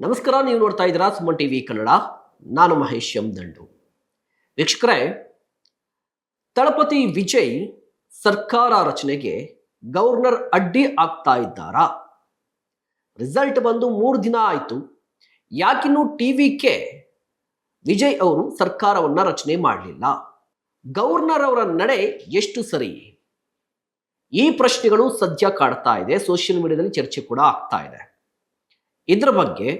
ನಮಸ್ಕಾರ. ನೀವು ನೋಡ್ತಾ ಇದ್ದೀರಾ ಸುಮನ್ ಟಿವಿ ಕನ್ನಡ. ನಾನು ಮಹೇಶ್ ಎಂ ದಂಡು. ವೀಕ್ಷಕರೇ, ತಳಪತಿ ವಿಜಯ್ ಸರ್ಕಾರ ರಚನೆಗೆ ಗವರ್ನರ್ ಅಡ್ಡಿ ಆಗ್ತಾ ಇದ್ದಾರಾ? ರಿಸಲ್ಟ್ ಬಂದು 3 ದಿನ ಆಯಿತು. ಯಾಕಿನ್ನೂ ಟಿವಿಕೆ ವಿಜಯ್ ಅವರು ಸರ್ಕಾರವನ್ನ ರಚನೆ ಮಾಡಲಿಲ್ಲ? ಗವರ್ನರ್ ಅವರ ನಡೆ ಎಷ್ಟು ಸರಿ? ಈ ಪ್ರಶ್ನೆಗಳು ಸದ್ಯ ಕಾಡ್ತಾ ಇದೆ. ಸೋಷಿಯಲ್ ಮೀಡಿಯಾದಲ್ಲಿ ಚರ್ಚೆ ಕೂಡ ಆಗ್ತಾ ಇದೆ. ಇದರ ಬಗ್ಗೆ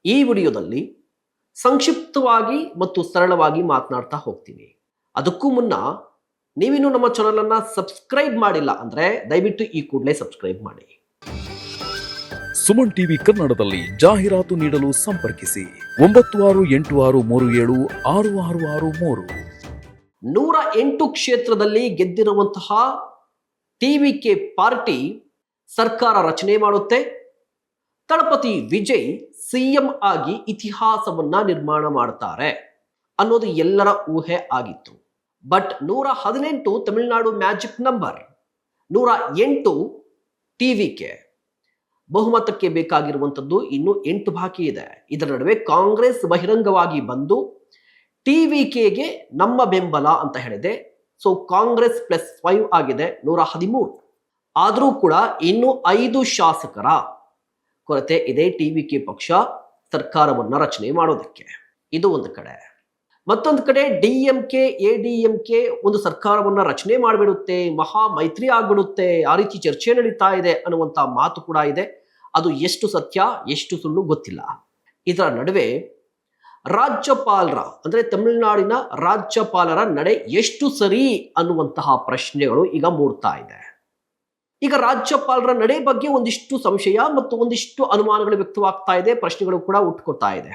ಈ ವಿಡಿಯೋದಲ್ಲಿ ಸಂಕ್ಷಿಪ್ತವಾಗಿ ಮತ್ತು ಸರಳವಾಗಿ ಮಾತನಾಡ್ತಾ ಹೋಗ್ತೀನಿ. ಅದಕ್ಕೂ ಮುನ್ನ ನೀವಿನ್ನೂ ನಮ್ಮ ಚಾನಲ್ ಅನ್ನ ಸಬ್ಸ್ಕ್ರೈಬ್ ಮಾಡಿಲ್ಲ ಅಂದ್ರೆ ದಯವಿಟ್ಟು ಈ ಕೂಡಲೇ ಸಬ್ಸ್ಕ್ರೈಬ್ ಮಾಡಿ. ಸುಮನ್ ಟಿವಿ ಕನ್ನಡದಲ್ಲಿ ಜಾಹೀರಾತು ನೀಡಲು ಸಂಪರ್ಕಿಸಿ 9683766663. 108 ಕ್ಷೇತ್ರದಲ್ಲಿ ಗೆದ್ದಿರುವಂತಹ ಟಿವಿಕೆ ಪಾರ್ಟಿ ಸರ್ಕಾರ ರಚನೆ ಮಾಡುತ್ತೆ. ತಳಪತಿ ವಿಜಯ್ ಸಿಎಂ ಆಗಿ ಇತಿಹಾಸವನ್ನ ನಿರ್ಮಾಣ ಮಾಡ್ತಾರೆ ಅನ್ನೋದು ಎಲ್ಲರ ಊಹೆ ಆಗಿತ್ತು. But 118 Tamil Nadu magic number, 108 TVK. ಬಹುಮತಕ್ಕೆ ಬೇಕಾಗಿರುವಂಥದ್ದು ಇನ್ನು 8 ಬಾಕಿ ಇದೆ. ಇದರ ನಡುವೆ ಕಾಂಗ್ರೆಸ್ ಬಹಿರಂಗವಾಗಿ ಬಂದು ಟಿವಿಕೆಗೆ ನಮ್ಮ ಬೆಂಬಲ ಅಂತ ಹೇಳಿದೆ. ಸೊ ಕಾಂಗ್ರೆಸ್ +5 ಆಗಿದೆ 113. ಆದರೂ ಕೂಡ ಇನ್ನು 5 ಶಾಸಕರ ಕೊರತೆ ಇದೆ ಟಿವಿಕೆ ಪಕ್ಷ ಸರ್ಕಾರವನ್ನ ರಚನೆ ಮಾಡೋದಕ್ಕೆ. ಇದು ಒಂದು ಕಡೆ. ಮತ್ತೊಂದು ಕಡೆ ಡಿಎಂಕೆ ಎಡಿಎಂಕೆ ಒಂದು ಸರ್ಕಾರವನ್ನ ರಚನೆ ಮಾಡಿಬಿಡುತ್ತೆ, ಮಹಾ ಮೈತ್ರಿ ಆಗ್ಬಿಡುತ್ತೆ, ಆ ರೀತಿ ಚರ್ಚೆ ನಡೀತಾ ಇದೆ ಅನ್ನುವಂತ ಮಾತು ಕೂಡ ಇದೆ. ಅದು ಎಷ್ಟು ಸತ್ಯ ಎಷ್ಟು ಸುಳ್ಳು ಗೊತ್ತಿಲ್ಲ. ಇದರ ನಡುವೆ ರಾಜ್ಯಪಾಲರ ಅಂದ್ರೆ ತಮಿಳುನಾಡಿನ ರಾಜ್ಯಪಾಲರ ನಡೆ ಎಷ್ಟು ಸರಿ ಅನ್ನುವಂತಹ ಪ್ರಶ್ನೆಗಳು ಈಗ ಮೂಡ್ತಾ ಇದೆ. ಈಗ ರಾಜ್ಯಪಾಲರ ನಡೆ ಬಗ್ಗೆ ಒಂದಿಷ್ಟು ಸಂಶಯ ಮತ್ತು ಒಂದಿಷ್ಟು ಅನುಮಾನಗಳು ವ್ಯಕ್ತವಾಗ್ತಾ ಇದೆ, ಪ್ರಶ್ನೆಗಳು ಕೂಡ ಹುಟ್ಕೋತಾ ಇದೆ.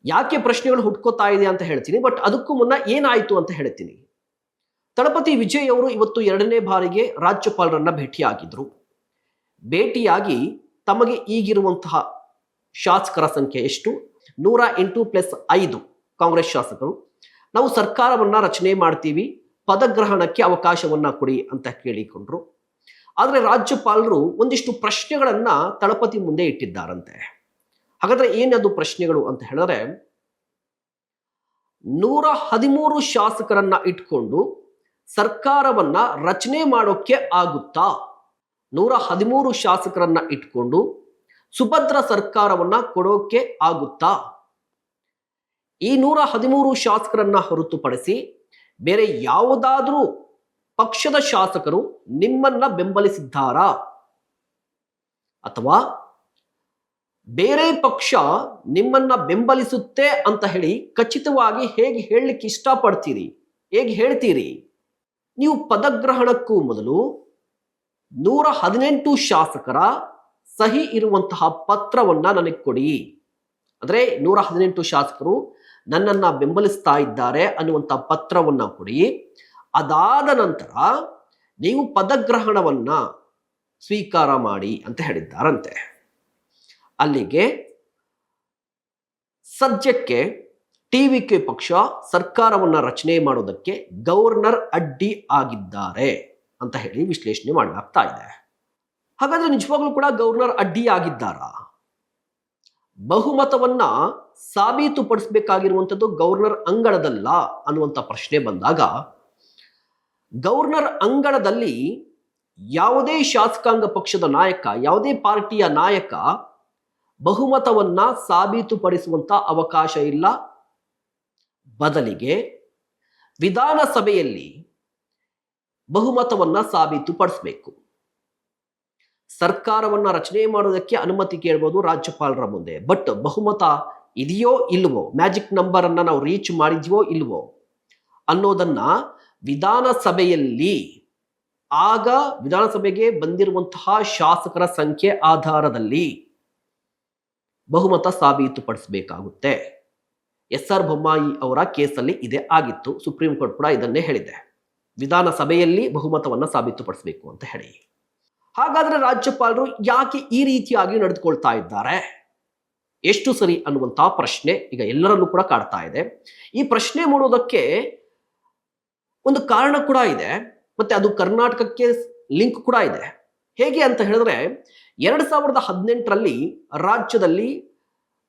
ಯಾಕೆ ಪ್ರಶ್ನೆಗಳು ಹುಟ್ಕೋತಾ ಇದೆ ಅಂತ ಹೇಳ್ತೀನಿ, ಬಟ್ ಅದಕ್ಕೂ ಮುನ್ನ ಏನಾಯ್ತು ಅಂತ ಹೇಳ್ತೀನಿ. ತಳಪತಿ ವಿಜಯ್ ಅವರು ಇವತ್ತು 2ನೇ ಬಾರಿಗೆ ರಾಜ್ಯಪಾಲರನ್ನ ಭೇಟಿಯಾಗಿದ್ರು. ಭೇಟಿಯಾಗಿ ತಮಗೆ ಈಗಿರುವಂತಹ ಶಾಸಕರ ಸಂಖ್ಯೆ ಎಷ್ಟು? 108 + 5 ಕಾಂಗ್ರೆಸ್ ಶಾಸಕರು. ನಾವು ಸರ್ಕಾರವನ್ನ ರಚನೆ ಮಾಡ್ತೀವಿ, ಪದಗ್ರಹಣಕ್ಕೆ ಅವಕಾಶವನ್ನ ಕೊಡಿ ಅಂತ ಕೇಳಿಕೊಂಡ್ರು. ಆದರೆ ರಾಜ್ಯಪಾಲರು ಒಂದಿಷ್ಟು ಪ್ರಶ್ನೆಗಳನ್ನ ತಳಪತಿ ಮುಂದೆ ಇಟ್ಟಿದ್ದಾರಂತೆ. ಹಾಗಾದ್ರೆ ಏನದು ಪ್ರಶ್ನೆಗಳು ಅಂತ ಹೇಳಿದ್ರೆ, 113 ಶಾಸಕರನ್ನ ಇಟ್ಕೊಂಡು ಸರ್ಕಾರವನ್ನ ರಚನೆ ಮಾಡೋಕೆ ಆಗುತ್ತಾ? 113 ಶಾಸಕರನ್ನ ಇಟ್ಕೊಂಡು ಸುಭದ್ರ ಸರ್ಕಾರವನ್ನ ಕೊಡೋಕೆ ಆಗುತ್ತಾ? ಈ 113 ಶಾಸಕರನ್ನ ಹೊರತುಪಡಿಸಿ ಬೇರೆ ಯಾವುದಾದ್ರೂ ಪಕ್ಷದ ಶಾಸಕರು ನಿಮ್ಮನ್ನ ಬೆಂಬಲಿಸಿದ್ದಾರಾ? ಅಥವಾ ಬೇರೆ ಪಕ್ಷ ನಿಮ್ಮನ್ನ ಬೆಂಬಲಿಸುತ್ತೆ ಅಂತ ಹೇಳಿ ಖಚಿತವಾಗಿ ಹೇಗೆ ಹೇಳಲಿಕ್ಕೆ ಇಷ್ಟಪಡ್ತೀರಿ? ಹೇಗೆ ಹೇಳ್ತೀರಿ? ನೀವು ಪದಗ್ರಹಣಕ್ಕೂ ಮೊದಲು 118 ಶಾಸಕರ ಸಹಿ ಇರುವಂತಹ ಪತ್ರವನ್ನ ನನಗೆ ಕೊಡಿ. ಅಂದ್ರೆ 118 ಶಾಸಕರು ನನ್ನನ್ನ ಬೆಂಬಲಿಸ್ತಾ ಇದ್ದಾರೆ ಅನ್ನುವಂಥ ಪತ್ರವನ್ನ ಕೊಡಿ. ಅದಾದ ನಂತರ ನೀವು ಪದಗ್ರಹಣವನ್ನ ಸ್ವೀಕಾರ ಮಾಡಿ ಅಂತ ಹೇಳಿದ್ದಾರಂತೆ. ಅಲ್ಲಿಗೆ ಸದ್ಯಕ್ಕೆ ಟಿವಿಕೆ ಪಕ್ಷ ಸರ್ಕಾರವನ್ನ ರಚನೆ ಮಾಡೋದಕ್ಕೆ ಗವರ್ನರ್ ಅಡ್ಡಿ ಆಗಿದ್ದಾರೆ ಅಂತ ಹೇಳಿ ವಿಶ್ಲೇಷಣೆ ಮಾಡಲಾಗ್ತಾ ಇದೆ. ಹಾಗಾದ್ರೆ ನಿಜವಾಗ್ಲೂ ಕೂಡ ಗವರ್ನರ್ ಅಡ್ಡಿ ಆಗಿದ್ದಾರಾ? ಬಹುಮತವನ್ನ ಸಾಬೀತುಪಡಿಸಬೇಕಾಗಿರುವಂಥದ್ದು ಗವರ್ನರ್ ಅಂಗಳದಲ್ಲ ಅನ್ನುವಂಥ ಪ್ರಶ್ನೆ ಬಂದಾಗ, ಗವರ್ನರ್ ಅಂಗಳದಲ್ಲಿ ಯಾವುದೇ ಶಾಸಕಾಂಗ ಪಕ್ಷದ ನಾಯಕ, ಯಾವುದೇ ಪಾರ್ಟಿಯ ನಾಯಕ ಬಹುಮತವನ್ನ ಸಾಬೀತುಪಡಿಸುವಂತ ಅವಕಾಶ ಇಲ್ಲ. ಬದಲಿಗೆ ವಿಧಾನಸಭೆಯಲ್ಲಿ ಬಹುಮತವನ್ನ ಸಾಬೀತುಪಡಿಸಬೇಕು. ಸರ್ಕಾರವನ್ನ ರಚನೆ ಮಾಡೋದಕ್ಕೆ ಅನುಮತಿ ಕೇಳಬಹುದು ರಾಜ್ಯಪಾಲರ ಮುಂದೆ. ಬಟ್ ಬಹುಮತ ಇದೆಯೋ ಇಲ್ವೋ, ಮ್ಯಾಜಿಕ್ ನಂಬರ್ ಅನ್ನ ನಾವು ರೀಚ್ ಮಾಡಿದ್ವೋ ಇಲ್ವೋ ಅನ್ನೋದನ್ನ ವಿಧಾನಸಭೆಯಲ್ಲಿ, ಆಗ ವಿಧಾನಸಭೆಗೆ ಬಂದಿರುವಂತಹ ಶಾಸಕರ ಸಂಖ್ಯೆ ಆಧಾರದಲ್ಲಿ ಬಹುಮತ ಸಾಬೀತುಪಡಿಸಬೇಕಾಗುತ್ತೆ. SR ಬೊಮ್ಮಾಯಿ ಅವರ ಕೇಸಲ್ಲಿ ಇದೇ ಆಗಿತ್ತು. ಸುಪ್ರೀಂ ಕೋರ್ಟ್ ಕೂಡ ಇದನ್ನೇ ಹೇಳಿದೆ, ವಿಧಾನಸಭೆಯಲ್ಲಿ ಬಹುಮತವನ್ನ ಸಾಬೀತುಪಡಿಸಬೇಕು ಅಂತ ಹೇಳಿ. ಹಾಗಾದ್ರೆ ರಾಜ್ಯಪಾಲರು ಯಾಕೆ ಈ ರೀತಿಯಾಗಿ ನಡೆದುಕೊಳ್ತಾ ಇದ್ದಾರೆ? ಎಷ್ಟು ಸರಿ ಅನ್ನುವಂತಹ ಪ್ರಶ್ನೆ ಈಗ ಎಲ್ಲರಲ್ಲೂ ಕೂಡ ಕಾಡ್ತಾ ಇದೆ. ಈ ಪ್ರಶ್ನೆ ಮಾಡೋದಕ್ಕೆ ಒಂದು ಕಾರಣ ಕೂಡ ಇದೆ, ಮತ್ತೆ ಅದು ಕರ್ನಾಟಕಕ್ಕೆ ಲಿಂಕ್ ಕೂಡ ಇದೆ. ಹೇಗೆ ಅಂತ ಹೇಳಿದ್ರೆ, 2018ರಲ್ಲಿ ರಾಜ್ಯದಲ್ಲಿ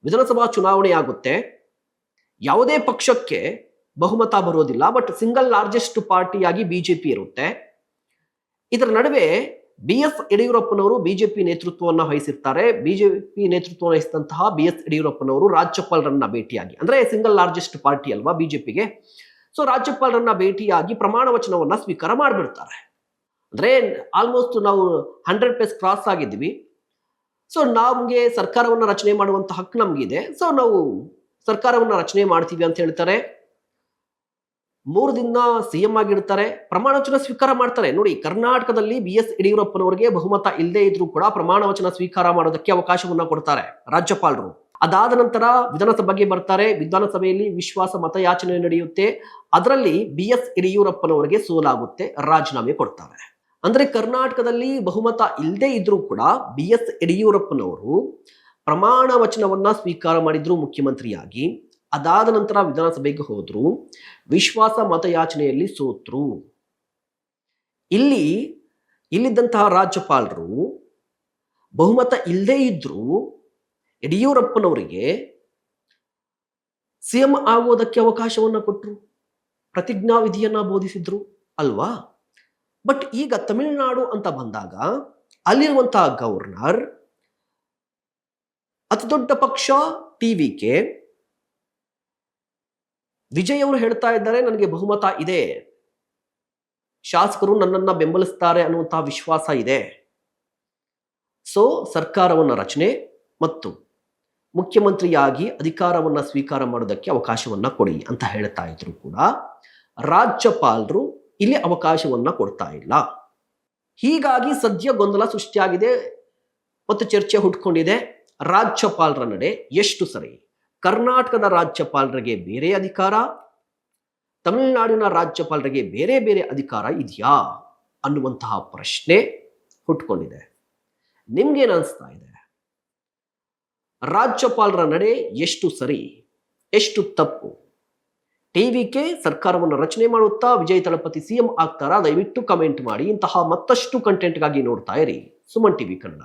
ವಿಧಾನಸಭಾ ಚುನಾವಣೆ ಆಗುತ್ತೆ. ಯಾವುದೇ ಪಕ್ಷಕ್ಕೆ ಬಹುಮತ ಬರೋದಿಲ್ಲ, ಬಟ್ ಸಿಂಗಲ್ ಲಾರ್ಜೆಸ್ಟ್ ಪಾರ್ಟಿಯಾಗಿ ಬಿಜೆಪಿ ಇರುತ್ತೆ. ಇದರ ನಡುವೆ BS ಯಡಿಯೂರಪ್ಪನವರು ಬಿಜೆಪಿ ನೇತೃತ್ವವನ್ನು ವಹಿಸಿರ್ತಾರೆ. ಬಿಜೆಪಿ ನೇತೃತ್ವ ವಹಿಸಿದಂತಹ BS ಯಡಿಯೂರಪ್ಪನವರು ರಾಜ್ಯಪಾಲರನ್ನ ಭೇಟಿಯಾಗಿ, ಅಂದ್ರೆ ಸಿಂಗಲ್ ಲಾರ್ಜೆಸ್ಟ್ ಪಾರ್ಟಿ ಅಲ್ವಾ ಬಿಜೆಪಿಗೆ, ಸೊ ರಾಜ್ಯಪಾಲರನ್ನ ಭೇಟಿಯಾಗಿ ಪ್ರಮಾಣ ವಚನವನ್ನ ಸ್ವೀಕಾರ ಮಾಡಿಬಿಡ್ತಾರೆ. ಅಂದ್ರೆ ಆಲ್ಮೋಸ್ಟ್ ನಾವು 100+ ಕ್ರಾಸ್ ಆಗಿದ್ವಿ. ಸೊ ನಮ್ಗೆ ಸರ್ಕಾರವನ್ನ ರಚನೆ ಮಾಡುವಂತ ಹಕ್ಕು ನಮ್ಗಿದೆ, ಸೊ ನಾವು ಸರ್ಕಾರವನ್ನ ರಚನೆ ಮಾಡ್ತೀವಿ ಅಂತ ಹೇಳ್ತಾರೆ. 3 ದಿನ CM ಆಗಿರ್ತಾರೆ, ಪ್ರಮಾಣ ವಚನ ಸ್ವೀಕಾರ ಮಾಡ್ತಾರೆ. ನೋಡಿ, ಕರ್ನಾಟಕದಲ್ಲಿ BS ಯಡಿಯೂರಪ್ಪನವರಿಗೆ ಬಹುಮತ ಇಲ್ಲದೆ ಇದ್ರೂ ಕೂಡ ಪ್ರಮಾಣ ವಚನ ಸ್ವೀಕಾರ ಮಾಡೋದಕ್ಕೆ ಅವಕಾಶವನ್ನ ಕೊಡ್ತಾರೆ ರಾಜ್ಯಪಾಲರು. ಅದಾದ ನಂತರ ವಿಧಾನಸಭೆಗೆ ಬರ್ತಾರೆ. ವಿಧಾನಸಭೆಯಲ್ಲಿ ವಿಶ್ವಾಸ ಮತಯಾಚನೆ ನಡೆಯುತ್ತೆ. ಅದರಲ್ಲಿ BS ಯಡಿಯೂರಪ್ಪನವರಿಗೆ ಸೋಲಾಗುತ್ತೆ, ರಾಜೀನಾಮೆ ಕೊಡ್ತಾರೆ. ಅಂದ್ರೆ ಕರ್ನಾಟಕದಲ್ಲಿ ಬಹುಮತ ಇಲ್ಲದೆ ಇದ್ರೂ ಕೂಡ BS ಯಡಿಯೂರಪ್ಪನವರು ಪ್ರಮಾಣ ವಚನವನ್ನ ಸ್ವೀಕಾರ ಮಾಡಿದ್ರು ಮುಖ್ಯಮಂತ್ರಿಯಾಗಿ. ಅದಾದ ನಂತರ ವಿಧಾನಸಭೆಗೆ ಹೋದ್ರು, ವಿಶ್ವಾಸ ಮತಯಾಚನೆಯಲ್ಲಿ ಸೋತ್ರು. ಇಲ್ಲಿದ್ದಂತಹ ರಾಜ್ಯಪಾಲರು ಬಹುಮತ ಇಲ್ಲದೆ ಇದ್ರು ಯಡಿಯೂರಪ್ಪನವರಿಗೆ CM ಆಗೋದಕ್ಕೆ ಅವಕಾಶವನ್ನ ಕೊಟ್ಟರು, ಪ್ರತಿಜ್ಞಾ ವಿಧಿಯನ್ನ ಬೋಧಿಸಿದ್ರು ಅಲ್ವಾ. ಬಟ್ ಈಗ ತಮಿಳುನಾಡು ಅಂತ ಬಂದಾಗ ಅಲ್ಲಿರುವಂತಹ ಗವರ್ನರ್, ಅತಿ ದೊಡ್ಡ ಪಕ್ಷ TVK, ವಿಜಯ್ ಅವರು ಹೇಳ್ತಾ ಇದ್ದಾರೆ, ನನಗೆ ಬಹುಮತ ಇದೆ, ಶಾಸಕರು ನನ್ನನ್ನ ಬೆಂಬಲಿಸ್ತಾರೆ ಅನ್ನುವಂತಹ ವಿಶ್ವಾಸ ಇದೆ, ಸೊ ಸರ್ಕಾರವನ್ನ ರಚನೆ ಮತ್ತು ಮುಖ್ಯಮಂತ್ರಿಯಾಗಿ ಅಧಿಕಾರವನ್ನ ಸ್ವೀಕಾರ ಮಾಡೋದಕ್ಕೆ ಅವಕಾಶವನ್ನ ಕೊಡಿ ಅಂತ ಹೇಳ್ತಾ ಇದ್ರು ಕೂಡ ರಾಜ್ಯಪಾಲರು ಇಲ್ಲಿ ಅವಕಾಶವನ್ನ ಕೊಡ್ತಾ ಇಲ್ಲ. ಹೀಗಾಗಿ ಸದ್ಯ ಗೊಂದಲ ಸೃಷ್ಟಿಯಾಗಿದೆ ಮತ್ತು ಚರ್ಚೆ ಹುಟ್ಕೊಂಡಿದೆ. ರಾಜ್ಯಪಾಲರ ನಡೆ ಎಷ್ಟು ಸರಿ? ಕರ್ನಾಟಕದ ರಾಜ್ಯಪಾಲರಿಗೆ ಬೇರೆ ಅಧಿಕಾರ, ತಮಿಳುನಾಡಿನ ರಾಜ್ಯಪಾಲರಿಗೆ ಬೇರೆ ಬೇರೆ ಅಧಿಕಾರ ಇದೆಯಾ ಅನ್ನುವಂತಹ ಪ್ರಶ್ನೆ ಹುಟ್ಕೊಂಡಿದೆ. ನಿಮ್ಗೇನು ಅನಿಸ್ತಾ ಇದೆ? ರಾಜ್ಯಪಾಲರ ನಡೆ ಎಷ್ಟು ಸರಿ, ಎಷ್ಟು ತಪ್ಪು? TVK ಸರ್ಕಾರವನ್ನು ರಚನೆ ಮಾಡುತ್ತಾ ವಿಜಯ್ ತಳಪತಿ CM ಆಗ್ತಾರಾ? ದಯವಿಟ್ಟು ಕಮೆಂಟ್ ಮಾಡಿ. ಇಂತಹ ಮತ್ತಷ್ಟು ಕಂಟೆಂಟ್ಗಾಗಿ ನೋಡ್ತಾ ಇರಿ ಸುಮನ್ TV ಕನ್ನಡ.